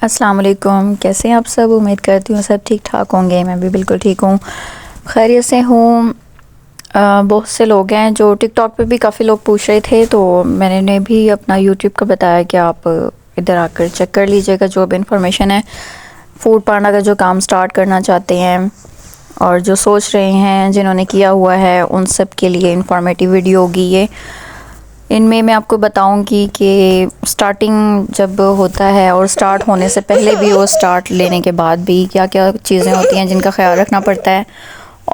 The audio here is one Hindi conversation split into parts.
अस्सलाम वालेकुम। कैसे हैं आप सब? उम्मीद करती हूँ सब ठीक ठाक होंगे। मैं भी बिल्कुल ठीक हूँ, खैरियत से हूँ। बहुत से लोग हैं जो टिकटॉक पे भी काफ़ी लोग पूछ रहे थे, तो मैंने भी अपना यूट्यूब का बताया कि आप इधर आकर चेक कर लीजिएगा जो भी इंफॉर्मेशन है। फूड पांडा का जो काम स्टार्ट करना चाहते हैं और जो सोच रहे हैं, जिन्होंने किया हुआ है, उन सब के लिए इंफॉर्मेटिव वीडियो होगी ये। इनमें मैं आपको बताऊंगी कि स्टार्टिंग जब होता है और स्टार्ट होने से पहले भी और स्टार्ट लेने के बाद भी क्या क्या चीज़ें होती हैं जिनका ख्याल रखना पड़ता है,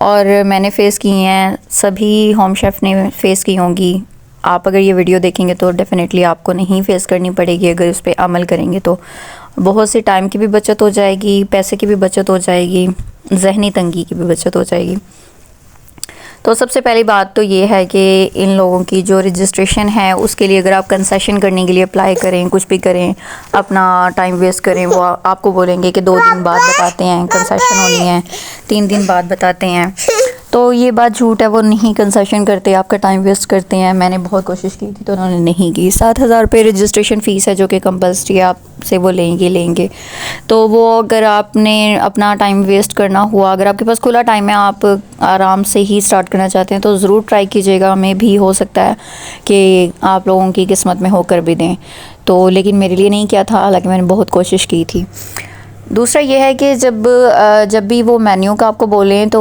और मैंने फ़ेस की हैं, सभी होम शेफ़ ने फ़ेस की होंगी। आप अगर ये वीडियो देखेंगे तो डेफ़िनेटली आपको नहीं फ़ेस करनी पड़ेगी अगर उस पर अमल करेंगे तो। बहुत सी टाइम की भी बचत हो जाएगी, पैसे की भी बचत हो जाएगी, ज़हनी तंगी की भी बचत हो जाएगी। तो सबसे पहली बात तो ये है कि इन लोगों की जो रजिस्ट्रेशन है उसके लिए अगर आप कंसेशन करने के लिए अप्लाई करें, कुछ भी करें, अपना टाइम वेस्ट करें, वो आपको बोलेंगे कि 2 दिन बाद बताते हैं, कंसेशन होनी है 3 दिन बाद बताते हैं। तो ये बात झूठ है, वो नहीं कंसेशन करते, आपका टाइम वेस्ट करते हैं। मैंने बहुत कोशिश की थी तो उन्होंने नहीं की। 7,000 रुपये रजिस्ट्रेशन फ़ीस है जो कि कंपल्सरी है, आपसे वो लेंगे। तो वो अगर आपने अपना टाइम वेस्ट करना हुआ, अगर आपके पास खुला टाइम है, आप आराम से ही स्टार्ट करना चाहते हैं, तो ज़रूर ट्राई कीजिएगा। मैं भी हो सकता है कि आप लोगों की किस्मत में होकर भी दें। तो लेकिन मेरे लिए नहीं किया था, हालांकि मैंने बहुत कोशिश की थी। दूसरा ये है कि जब भी वो मेन्यू का आपको बोलें तो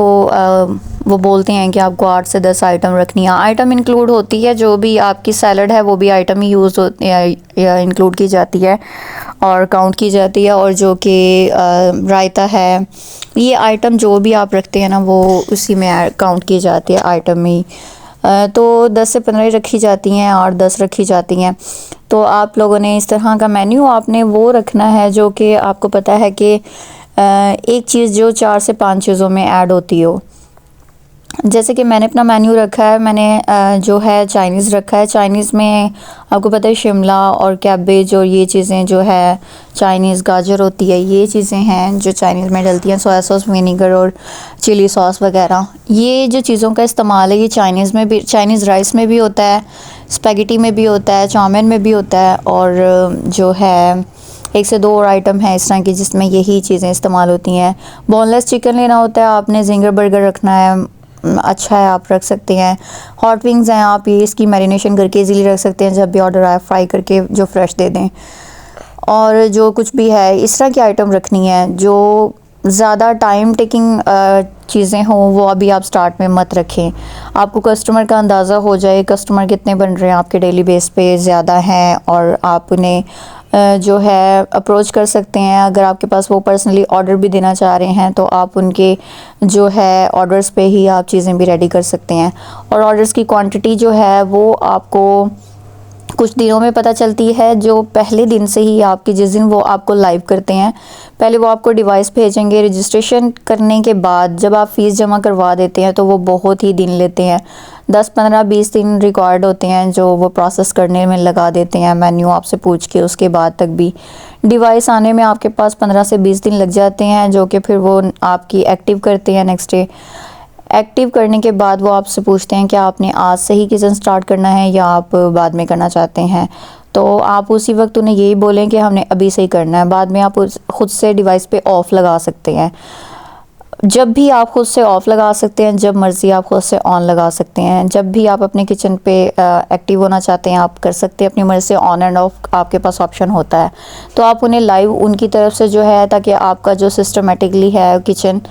वो बोलते हैं कि आपको 8 से 10 आइटम रखनी है। आइटम इंक्लूड होती है, जो भी आपकी सैलड है वो भी आइटम ही यूज़ होती है या इंक्लूड की जाती है और काउंट की जाती है। और जो कि रायता है, ये आइटम जो भी आप रखते हैं ना, वो उसी में काउंट की जाती है आइटम में। तो 10 से 15 रखी जाती हैं और 10 रखी जाती हैं। तो आप लोगों ने इस तरह का मेन्यू आपने वो रखना है जो कि आपको पता है कि एक चीज़ जो 4 से 5 चीज़ों में ऐड होती हो। जैसे कि मैंने अपना मेन्यू रखा है, मैंने जो है चाइनीज़ रखा है। चाइनीज़ में आपको पता है शिमला और कैबेज और ये चीज़ें जो है, चाइनीज़ गाजर होती है, ये चीज़ें हैं जो चाइनीज़ में डलती हैं। सोया सॉस, विनीगर और चिली सॉस वगैरह, ये जो चीज़ों का इस्तेमाल है, ये चाइनीज़ में भी, चाइनीज़ राइस में भी होता है, स्पेगेटी में भी होता है, चाउमीन में भी होता है। और जो है 1 से 2 और आइटम है इस तरह की जिसमें यही चीज़ें इस्तेमाल होती हैं। बोनलेस चिकन लेना होता है आपने, जिंगर बर्गर रखना है, अच्छा है, आप रख सकते हैं। हॉट विंग्स हैं, आप ये इसकी मैरिनेशन करके इजीली रख सकते हैं, जब भी ऑर्डर आए फ्राई करके जो फ्रेश दे दें। और जो कुछ भी है इस तरह की आइटम रखनी है। जो ज़्यादा टाइम टेकिंग चीज़ें हों वो अभी आप स्टार्ट में मत रखें। आपको कस्टमर का अंदाज़ा हो जाए, कस्टमर कितने बन रहे हैं आपके डेली बेस पे, ज़्यादा हैं, और आप उन्हें जो है अप्रोच कर सकते हैं। अगर आपके पास वो पर्सनली ऑर्डर भी देना चाह रहे हैं तो आप उनके जो है ऑर्डर्स पे ही आप चीज़ें भी रेडी कर सकते हैं। और ऑर्डर्स की क्वांटिटी जो है वो आपको कुछ दिनों में पता चलती है। जो पहले दिन से ही आपकी, जिस दिन वो आपको लाइव करते हैं, पहले वो आपको डिवाइस भेजेंगे। रजिस्ट्रेशन करने के बाद जब आप फ़ीस जमा करवा देते हैं तो वो बहुत ही दिन लेते हैं, 10, 15, 20 दिन रिकॉर्ड होते हैं जो वो प्रोसेस करने में लगा देते हैं, मेन्यू आपसे पूछ के। उसके बाद तक भी डिवाइस आने में आपके पास 15 से 20 दिन लग जाते हैं, जो कि फिर वो आपकी एक्टिव करते हैं नेक्स्ट डे। एक्टिव करने के बाद वो आपसे पूछते हैं कि आपने आज से ही किचन स्टार्ट करना है या आप बाद में करना चाहते हैं। तो आप उसी वक्त उन्हें यही बोलें कि हमने अभी से ही करना है। बाद में आप खुद से डिवाइस पे ऑफ़ लगा सकते हैं। जब भी आप खुद से ऑफ़ लगा सकते हैं, जब मर्ज़ी आप खुद से ऑन लगा सकते हैं। जब भी आप अपने किचन पे एक्टिव होना चाहते हैं आप कर सकते हैं, अपनी मर्ज़ी से ऑन एंड ऑफ आपके पास ऑप्शन होता है। तो आप उन्हें लाइव उनकी तरफ से जो है, ताकि आपका जो सिस्टमेटिकली है किचन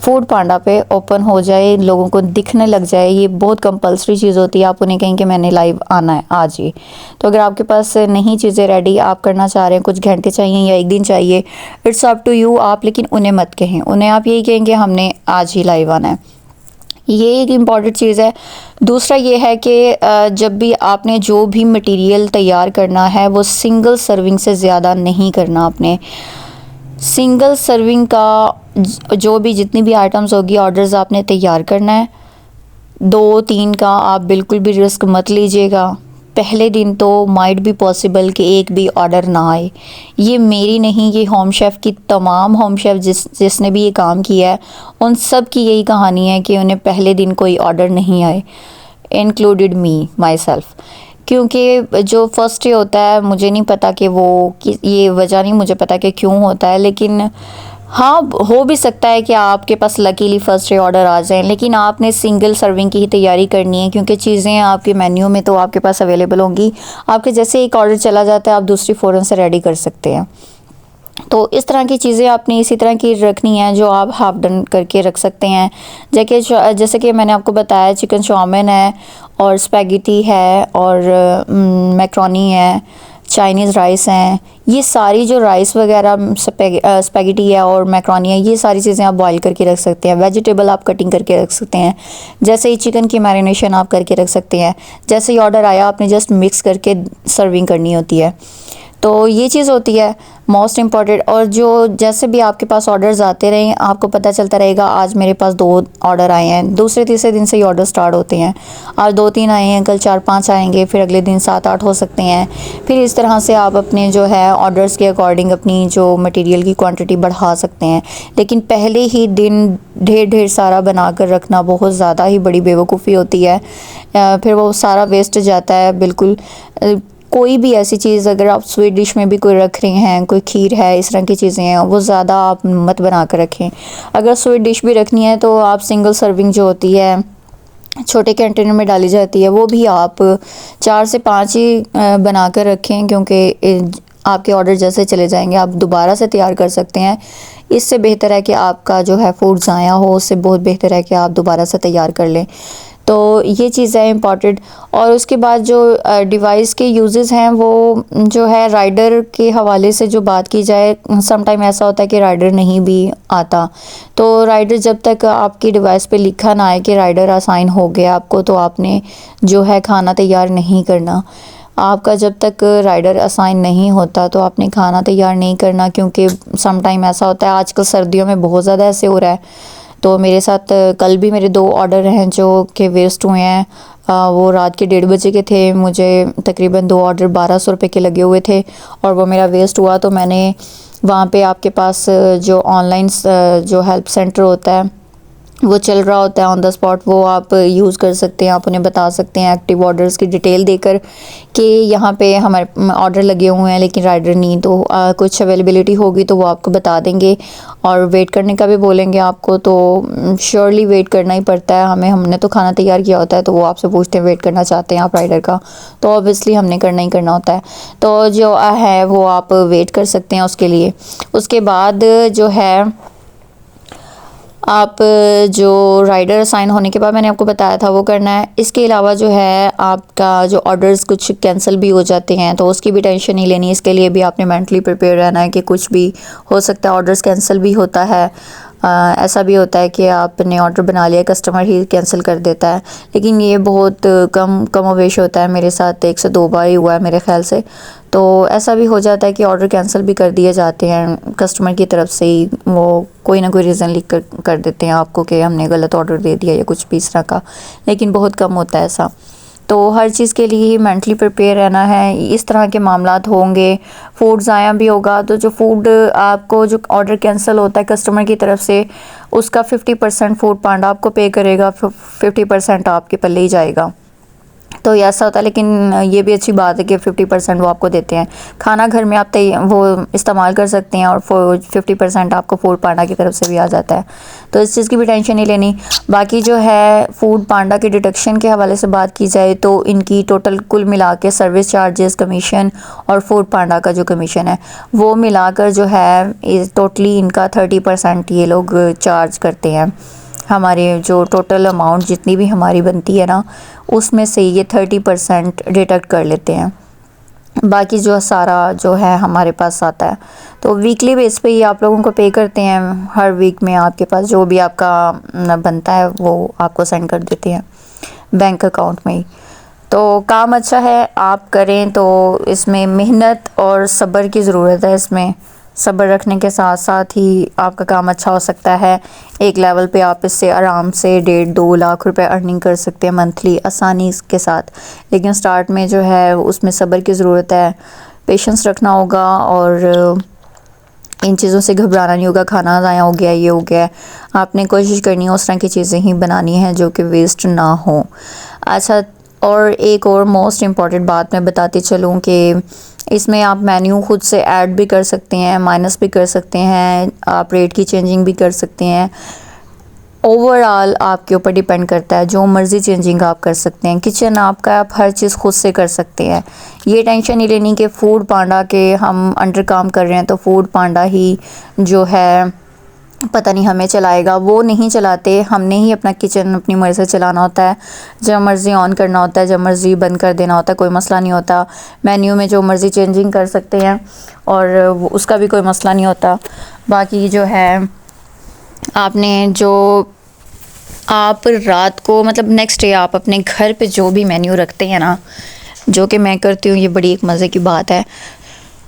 फूड पांडा पे ओपन हो जाए, लोगों को दिखने लग जाए। ये बहुत कंपलसरी चीज़ होती है, आप उन्हें कहें कि मैंने लाइव आना है आज ही। तो अगर आपके पास नहीं चीज़ें रेडी, आप करना चाह रहे हैं, कुछ घंटे चाहिए या 1 दिन चाहिए, इट्स अप टू यू आप। लेकिन उन्हें मत कहें, उन्हें आप यही कहेंगे हमने आज ही लाइव आना है। ये एक इम्पॉर्टेंट चीज़ है। दूसरा ये है कि जब भी आपने जो भी मटेरियल तैयार करना है वो सिंगल सर्विंग से ज़्यादा नहीं करना। आपने सिंगल सर्विंग का जो भी जितनी भी आइटम्स होगी, ऑर्डर्स आपने तैयार करना है। 2-3 का आप बिल्कुल भी रिस्क मत लीजिएगा। पहले दिन तो माइट भी पॉसिबल कि एक भी ऑर्डर ना आए। ये मेरी नहीं, ये होम शेफ़ की, तमाम होम शेफ़ जिसने भी ये काम किया है उन सब की यही कहानी है कि उन्हें पहले दिन कोई ऑर्डर नहीं आए, इंक्लूडेड मी माई सेल्फ। क्योंकि जो फर्स्ट डे होता है मुझे नहीं पता कि ये वजह नहीं मुझे पता कि क्यों होता है, लेकिन हाँ हो भी सकता है कि आपके पास लकीली फर्स्ट डे ऑर्डर आ जाए, लेकिन आपने सिंगल सर्विंग की ही तैयारी करनी है क्योंकि चीज़ें आपके मेन्यू में तो आपके पास अवेलेबल होंगी। आपके जैसे एक ऑर्डर चला जाता है आप दूसरी फ़ौरन से रेडी कर सकते हैं। तो इस तरह की चीज़ें आपने इसी तरह की रखनी है जो आप हाफ डन करके रख सकते हैं। जैसे कि मैंने आपको बताया चिकन चाउमीन है और स्पैगेटी है और मैक्रोनी है, चाइनीज़ राइस हैं। ये सारी जो राइस वगैरह स्पैगेटी है और मैक्रोनी है, ये सारी चीज़ें आप बॉईल करके रख सकते हैं। वेजिटेबल आप कटिंग करके रख सकते हैं। जैसे ही चिकन की मैरिनेशन आप करके रख सकते हैं। जैसे ही ऑर्डर आया आपने जस्ट मिक्स करके सर्विंग करनी होती है। तो ये चीज़ होती है मोस्ट इम्पॉर्टेंट। और जो जैसे भी आपके पास ऑर्डर्स आते रहें आपको पता चलता रहेगा आज मेरे पास 2 ऑर्डर आए हैं, दूसरे तीसरे दिन से ही ऑर्डर स्टार्ट होते हैं। आज 2-3 आए हैं, कल 4-5 आएंगे, फिर अगले दिन 7-8 हो सकते हैं। फिर इस तरह से आप अपने जो है ऑर्डर्स के अकॉर्डिंग अपनी जो मटेरियल की क्वांटिटी बढ़ा सकते हैं। लेकिन पहले ही दिन ढेर सारा बना कर रखना बहुत ज़्यादा ही बड़ी बेवकूफ़ी होती है। फिर वो सारा वेस्ट जाता है बिल्कुल। कोई भी ऐसी चीज़ अगर आप स्वीट डिश में भी कोई रख रहे हैं, कोई खीर है, इस तरह की चीज़ें हैं, वो ज़्यादा आप मत बना कर रखें। अगर स्वीट डिश भी रखनी है तो आप सिंगल सर्विंग जो होती है छोटे कंटेनर में डाली जाती है वो भी आप 4 से 5 ही बना कर रखें, क्योंकि आपके ऑर्डर जैसे चले जाएंगे आप दोबारा से तैयार कर सकते हैं। इससे बेहतर है कि आपका जो है फूड ज़ाया हो, उससे बहुत बेहतर है कि आप दोबारा से तैयार कर लें। तो ये चीज़ है इम्पॉर्टेंट। और उसके बाद जो डिवाइस के यूजेस हैं वो जो है राइडर के हवाले से जो बात की जाए, सम टाइम ऐसा होता है कि राइडर नहीं भी आता। तो राइडर जब तक आपकी डिवाइस पे लिखा ना आए कि राइडर असाइन हो गया आपको, तो आपने जो है खाना तैयार नहीं करना। आपका जब तक राइडर असाइन नहीं होता तो आपने खाना तैयार नहीं करना, क्योंकि सम टाइम ऐसा होता है, आजकल सर्दियों में बहुत ज़्यादा ऐसे हो रहा है। तो मेरे साथ कल भी मेरे 2 ऑर्डर हैं जो कि वेस्ट हुए हैं। वो रात के 1:30 बजे के थे, मुझे तकरीबन 2 ऑर्डर 1200 रुपये के लगे हुए थे और वो मेरा वेस्ट हुआ। तो मैंने वहाँ पे आपके पास जो ऑनलाइन जो हेल्प सेंटर होता है वो चल रहा होता है ऑन द स्पॉट, वो आप यूज़ कर सकते हैं। आप उन्हें बता सकते हैं एक्टिव ऑर्डर्स की डिटेल देकर कि यहाँ पे हमारे ऑर्डर लगे हुए हैं लेकिन राइडर नहीं, तो कुछ अवेलेबिलिटी होगी तो वो आपको बता देंगे और वेट करने का भी बोलेंगे आपको। तो श्योरली वेट करना ही पड़ता है हमें, हमने तो खाना तैयार किया होता है तो वो आपसे पूछते हैं वेट करना चाहते हैं आप राइडर का, तो ऑब्वियसली हमने करना ही करना होता है। तो जो है वो आप वेट कर सकते हैं उसके लिए। उसके बाद जो है आप जो राइडर असाइन होने के बाद मैंने आपको बताया था वो करना है। इसके अलावा जो है आपका जो ऑर्डर्स कुछ कैंसिल भी हो जाते हैं तो उसकी भी टेंशन नहीं लेनी। इसके लिए भी आपने मेंटली प्रिपेयर रहना है कि कुछ भी हो सकता है, ऑर्डर्स कैंसिल भी होता है। ऐसा भी होता है कि आपने ऑर्डर बना लिया कस्टमर ही कैंसिल कर देता है, लेकिन ये बहुत कमोवेश होता है। मेरे साथ 1 से 2 बार ही हुआ है मेरे ख्याल से। तो ऐसा भी हो जाता है कि ऑर्डर कैंसिल भी कर दिए जाते हैं कस्टमर की तरफ से ही, वो कोई ना कोई रीज़न लिख कर देते हैं आपको कि हमने गलत ऑर्डर दे दिया या कुछ भी इस तरह का, लेकिन बहुत कम होता है ऐसा। तो हर चीज़ के लिए ही मेंटली प्रिपेयर रहना है। इस तरह के मामलात होंगे, फूड ज़ाया भी होगा तो जो फूड आपको जो ऑर्डर कैंसिल होता है कस्टमर की तरफ से उसका 50% फूड पांडा आपको पे करेगा, 50% आपके पल्ले ही जाएगा। तो ये ऐसा होता है, लेकिन ये भी अच्छी बात है कि 50% वो आपको देते हैं। खाना घर में आप वो इस्तेमाल कर सकते हैं और 50% आपको फूड पांडा की तरफ से भी आ जाता है। तो इस चीज़ की भी टेंशन नहीं लेनी। बाकी जो है फूड पांडा के डिडक्शन के हवाले से बात की जाए तो इनकी टोटल कुल मिला के सर्विस चार्जेस, कमीशन और फूड पांडा का जो कमीशन है वो मिलाकर जो है टोटली इनका 30% ये लोग चार्ज करते हैं। हमारे जो टोटल अमाउंट जितनी भी हमारी बनती है ना उसमें से ये 30% डिडक्ट कर लेते हैं। बाकी जो सारा जो है हमारे पास आता है। तो वीकली बेस पे ही आप लोगों को पे करते हैं। हर वीक में आपके पास जो भी आपका बनता है वो आपको सेंड कर देते हैं बैंक अकाउंट में ही। तो काम अच्छा है, आप करें तो इसमें मेहनत और सब्र की ज़रूरत है। इसमें सब्र रखने के साथ साथ ही आपका काम अच्छा हो सकता है। एक लेवल पे आप इससे आराम से 1.5-2 लाख रुपए अर्निंग कर सकते हैं मंथली आसानी के साथ। लेकिन स्टार्ट में जो है उसमें सब्र की ज़रूरत है, पेशेंस रखना होगा और इन चीज़ों से घबराना नहीं होगा। खाना ज़ाया हो गया, ये हो गया, आपने कोशिश करनी है उस तरह की चीज़ें ही बनानी है जो कि वेस्ट ना हो। अच्छा, और एक और मोस्ट इम्पॉर्टेंट बात मैं बताती चलूँ कि इसमें आप मेन्यू खुद से ऐड भी कर सकते हैं, माइनस भी कर सकते हैं, आप रेट की चेंजिंग भी कर सकते हैं। ओवरऑल आपके ऊपर डिपेंड करता है, जो मर्ज़ी चेंजिंग आप कर सकते हैं। किचन आपका, आप हर चीज़ खुद से कर सकते हैं। ये टेंशन नहीं लेनी कि फूड पांडा के हम अंडर काम कर रहे हैं तो फूड पांडा ही जो है पता नहीं हमें चलाएगा, वो नहीं चलाते। हमने ही अपना किचन अपनी मर्ज़ी से चलाना होता है, जब मर्ज़ी ऑन करना होता है, जब मर्ज़ी बंद कर देना होता है, कोई मसला नहीं होता। मेन्यू में जो मर्ज़ी चेंजिंग कर सकते हैं और उसका भी कोई मसला नहीं होता। बाकी जो है आपने जो आप रात को मतलब नेक्स्ट डे आप अपने घर पे जो भी मेन्यू रखते हैं ना, जो कि मैं करती हूँ, ये बड़ी एक मज़े की बात है।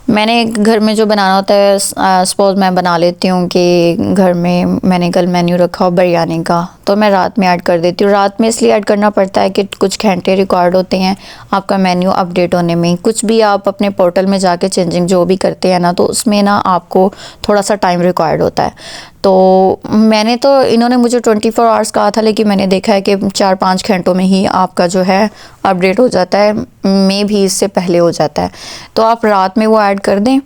मैंने घर में जो बनाना होता है, सपोज़ मैं बना लेती हूँ कि घर में मैंने कल मेन्यू रखा हो बिरयानी का, तो मैं रात में ऐड कर देती हूँ। रात में इसलिए ऐड करना पड़ता है कि कुछ घंटे रिकॉर्ड होते हैं आपका मेन्यू अपडेट होने में। कुछ भी आप अपने पोर्टल में जाके चेंजिंग जो भी करते हैं ना, तो उसमें ना आपको थोड़ा सा टाइम रिक्वायर्ड होता है। तो मैंने तो इन्होंने मुझे 24 आवर्स कहा था, लेकिन मैंने देखा है कि 4-5 घंटों में ही आपका जो है अपडेट हो जाता है, मे भी इससे पहले हो जाता है। तो आप रात में वो ऐड कर दें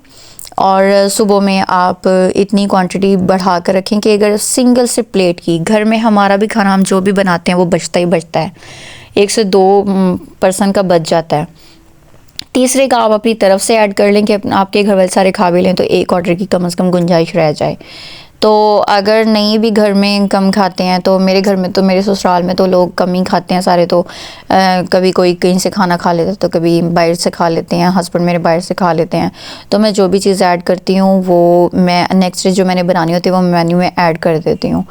और सुबह में आप इतनी क्वांटिटी बढ़ा कर रखें कि अगर सिंगल से प्लेट की, घर में हमारा भी खाना हम जो भी बनाते हैं वो बचता ही बचता है, 1 से 2 पर्सन का बच जाता है। तीसरे का आप अपनी तरफ से ऐड कर लें कि आपके घर वाले सारे खा भी लें, तो एक ऑर्डर की कम से कम गुंजाइश रह जाए। तो अगर नहीं भी घर में कम खाते हैं, तो मेरे घर में तो मेरे ससुराल में तो लोग कम ही खाते हैं सारे। तो कभी कोई कहीं से खाना खा लेता है, तो कभी बाहर से खा लेते हैं, हस्बैंड मेरे बाहर से खा लेते हैं। तो मैं जो भी चीज़ ऐड करती हूँ वो मैं नेक्स्ट डे जो मैंने बनानी होती है वो मेन्यू में ऐड कर देती हूँ।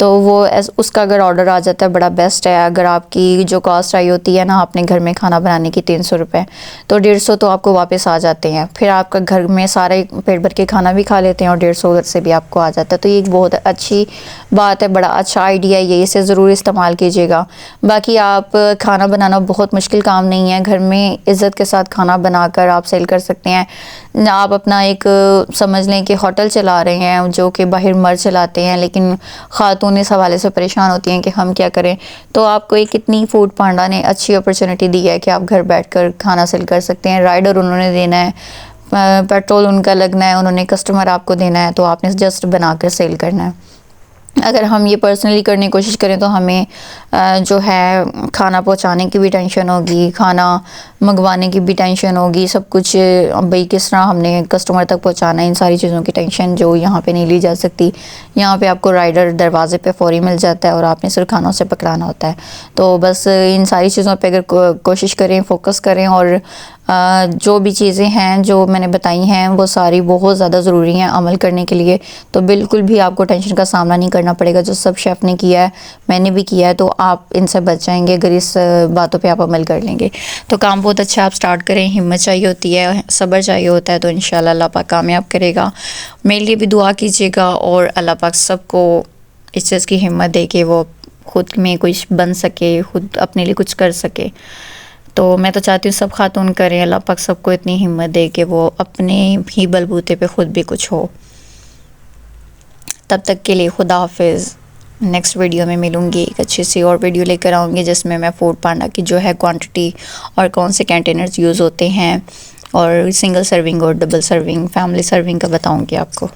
तो वो उसका अगर ऑर्डर आ जाता है बड़ा बेस्ट है। अगर आपकी जो कॉस्ट आई होती है ना अपने घर में खाना बनाने की 300 रुपये, तो 150 तो आपको वापस आ जाते हैं। फिर आपका घर में सारे पेट भर के खाना भी खा लेते हैं और 150 से भी आपको आ जाता है। तो ये एक बहुत अच्छी बात है, बड़ा अच्छा आइडिया है ये, इसे ज़रूर इस्तेमाल कीजिएगा। बाकी आप खाना बनाना बहुत मुश्किल काम नहीं है, घर में इज़्ज़त के साथ खाना बनाकर आप सेल कर सकते हैं। आप अपना एक समझ लें कि होटल चला रहे हैं, जो कि बाहर मर्द चलाते हैं, लेकिन ख़ातून इस हवाले से परेशान होती हैं कि हम क्या करें। तो आपको एक कितनी फूड पांडा ने अच्छी अपॉर्चुनिटी दी है कि आप घर बैठकर खाना सेल कर सकते हैं। राइडर उन्होंने देना है, पेट्रोल उनका लगना है, उन्होंने कस्टमर आपको देना है, तो आपने जस्ट बनाकर सेल करना है। अगर हम ये पर्सनली करने की कोशिश करें तो हमें जो है खाना पहुंचाने की भी टेंशन होगी, खाना मंगवाने की भी टेंशन होगी, सब कुछ भाई किस तरह हमने कस्टमर तक पहुंचाना है, इन सारी चीज़ों की टेंशन जो यहाँ पे नहीं ली जा सकती। यहाँ पे आपको राइडर दरवाजे पे फ़ौरी मिल जाता है और आपने सिर्फ खानों से पकड़ाना होता है। तो बस इन सारी चीज़ों पे अगर कोशिश करें, फोकस करें और जो भी चीज़ें हैं जो मैंने बताई हैं वो सारी बहुत ज़्यादा ज़रूरी हैं अमल करने के लिए। तो बिल्कुल भी आपको टेंशन का सामना नहीं करना पड़ेगा। जो सब शेफ़ ने किया है मैंने भी किया है, तो आप इनसे बच जाएंगे अगर इस बातों पे आप अमल कर लेंगे। तो काम बहुत अच्छा आप स्टार्ट करें, हिम्मत चाहिए होती है, सब्र चाहिए होता है, तो इंशाल्लाह अल्लाह पाक कामयाब करेगा। मेरे लिए भी दुआ कीजिएगा और अल्लाह पाक सबको इस चीज़ की हिम्मत दे कि वो खुद में कुछ बन सके, खुद अपने लिए कुछ कर सके। तो मैं तो चाहती हूँ सब खातून करें, अल्लाह पाक सबको इतनी हिम्मत दे कि वो अपने ही बलबूते पे खुद भी कुछ हो। तब तक के लिए खुदा हाफिज़। नेक्स्ट वीडियो में मिलूँगी, एक अच्छी सी और वीडियो लेकर आऊँगी जिसमें मैं फूड पांडा की जो है क्वांटिटी और कौन से कंटेनर्स यूज़ होते हैं और सिंगल सर्विंग और डबल सर्विंग, फैमिली सर्विंग का बताऊँगी आपको।